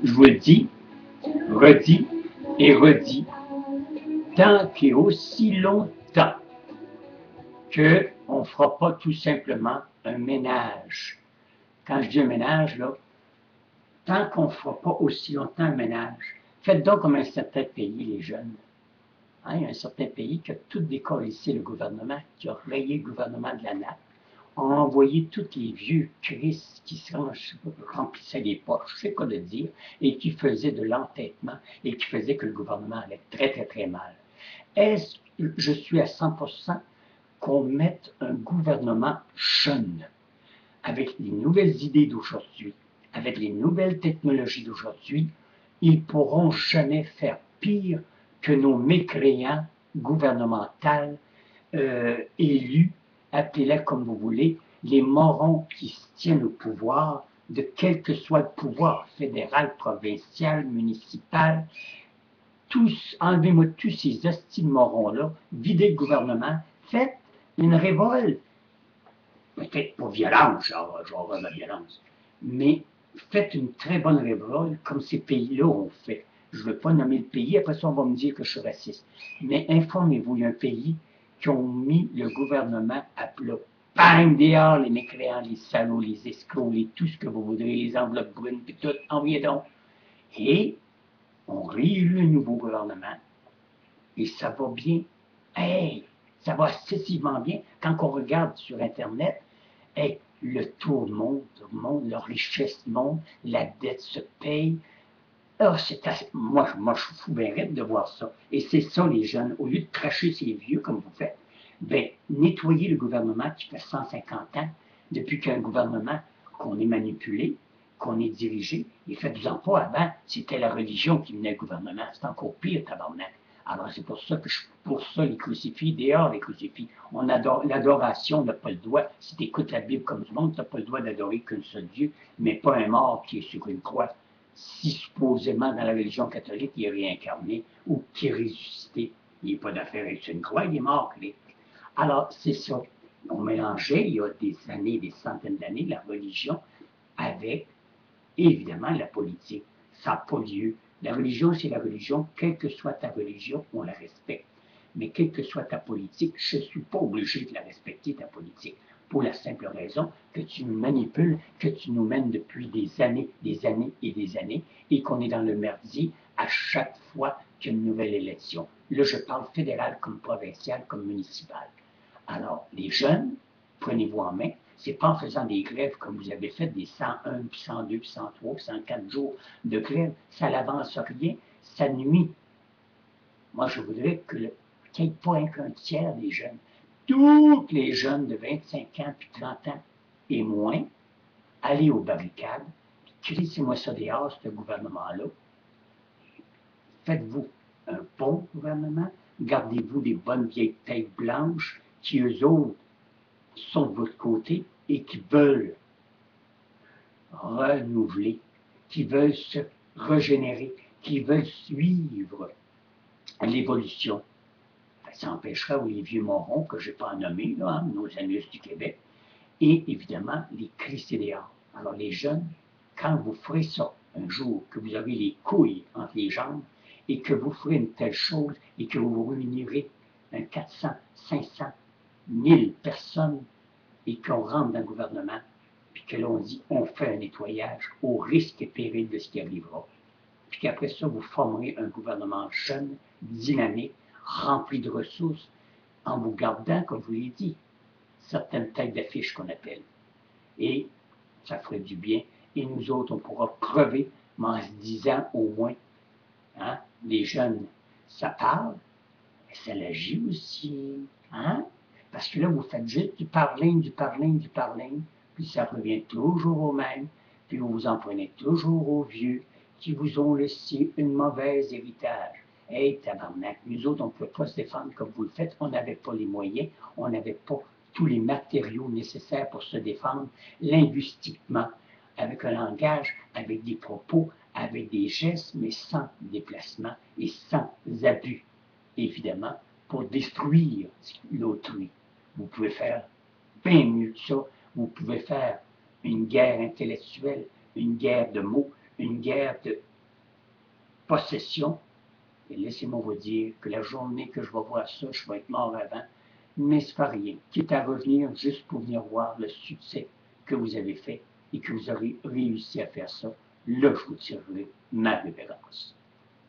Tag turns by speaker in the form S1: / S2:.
S1: je vous le dis, redis et redis, tant et aussi longtemps qu'on ne fera pas tout simplement un ménage. Quand je dis un ménage, là, tant qu'on ne fera pas aussi longtemps un ménage, faites donc comme un certain pays, les jeunes. Hein, il y a un certain pays qui a tout décollissé le gouvernement, qui a rayé le gouvernement de la nappe, a envoyé tous les vieux Christ qui se remplissaient les poches, je sais quoi de dire, et qui faisaient de l'entêtement et qui faisaient que le gouvernement allait très très très mal. Est-ce que je suis à 100% qu'on mette un gouvernement jeune, avec les nouvelles idées d'aujourd'hui, avec les nouvelles technologies d'aujourd'hui, ils ne pourront jamais faire pire que nos mécréants gouvernementaux élus, appelez-les comme vous voulez, les morons qui se tiennent au pouvoir, de quel que soit le pouvoir, fédéral, provincial, municipal, tous, enlevez-moi tous ces hosties de morons-là, videz le gouvernement, faites une révolte, peut-être pas violente, genre la violence, mais faites une très bonne révolte comme ces pays-là ont fait. Je ne veux pas nommer le pays, après ça on va me dire que je suis raciste. Mais informez-vous, il y a un pays qui ont mis le gouvernement à plat. Bang, dehors, les mécréants, les salauds, les escrocs, tout ce que vous voudrez, les enveloppes brunes, puis tout, envoyez donc. Et on réélu un nouveau gouvernement, et ça va bien. Hey, ça va excessivement bien. Quand on regarde sur Internet, hey, le taux monte, la richesse monte, la dette se paye. Ah, moi, je suis fou bien raide de voir ça. Et c'est ça, les jeunes. Au lieu de cracher ces vieux comme vous faites, ben, nettoyer le gouvernement qui fait 150 ans, depuis qu'un gouvernement qu'on est manipulé, qu'on est dirigé, et faites-en pas avant, c'était la religion qui menait le gouvernement. C'est encore pire, tabarnak. Alors, c'est pour ça que pour ça, les crucifix, dehors les crucifix. On adore, l'adoration, on n'a pas le droit. Si tu écoutes la Bible comme du monde, tu n'as pas le droit d'adorer qu'un seul Dieu, mais pas un mort qui est sur une croix. Si supposément dans la religion catholique, il est réincarné ou qui est ressuscité, il n'est pas d'affaire avec une croix, il est mort. Alors, c'est ça. On mélangeait, il y a des années, des centaines d'années, la religion avec, évidemment, la politique. Ça n'a pas lieu. La religion, c'est la religion. Quelle que soit ta religion, on la respecte. Mais quelle que soit ta politique, je ne suis pas obligé de la respecter, ta politique. Pour la simple raison que tu nous manipules, que tu nous mènes depuis des années et des années, et qu'on est dans le merdier à chaque fois qu'il y a une nouvelle élection. Là, je parle fédéral comme provincial, comme municipal. Alors, les jeunes, prenez-vous en main. C'est pas en faisant des grèves comme vous avez fait, des 101, puis 102, puis 103, puis 104 jours de grève. Ça n'avance rien, ça nuit. Moi, je voudrais qu'il n'y ait pas qu'un tiers des jeunes. Tous les jeunes de 25 ans, puis 30 ans et moins, allez aux barricades, crissez-moi ça dehors, ce gouvernement-là. Faites-vous un bon gouvernement, gardez-vous des bonnes vieilles têtes blanches qui, eux autres, sont de votre côté et qui veulent renouveler, qui veulent se régénérer, qui veulent suivre l'évolution. Ça empêchera les vieux morons que je n'ai pas nommés, là, nos amis du Québec, et évidemment les cristédéens. Alors les jeunes, quand vous ferez ça un jour, que vous avez les couilles entre les jambes, et que vous ferez une telle chose, et que vous vous réunirez 400, 500, 1000 personnes, et qu'on rentre dans le gouvernement, puis que l'on dit on fait un nettoyage au risque et péril de ce qui arrivera. Puis qu'après ça, vous formerez un gouvernement jeune, dynamique, rempli de ressources, en vous gardant, comme je vous l'ai dit, certaines têtes d'affiche qu'on appelle. Et ça ferait du bien. Et nous autres, on pourra crever, mais en se disant au moins, hein, les jeunes, ça parle, mais ça l'agit aussi. Hein? Parce que là, vous faites juste du parling, puis ça revient toujours au même, puis vous vous en prenez toujours aux vieux qui vous ont laissé une mauvaise héritage. Hey, tabarnak, nous autres, on ne pouvait pas se défendre comme vous le faites, on n'avait pas les moyens, on n'avait pas tous les matériaux nécessaires pour se défendre linguistiquement, avec un langage, avec des propos, avec des gestes, mais sans déplacement et sans abus, évidemment, pour détruire l'autrui. Vous pouvez faire bien mieux que ça. Vous pouvez faire une guerre intellectuelle, une guerre de mots, une guerre de possession. Et laissez-moi vous dire que la journée que je vais voir ça, je vais être mort avant, mais c'est pas rien. Quitte à revenir juste pour venir voir le succès que vous avez fait et que vous aurez réussi à faire ça, là, je vous tirerai ma révérence.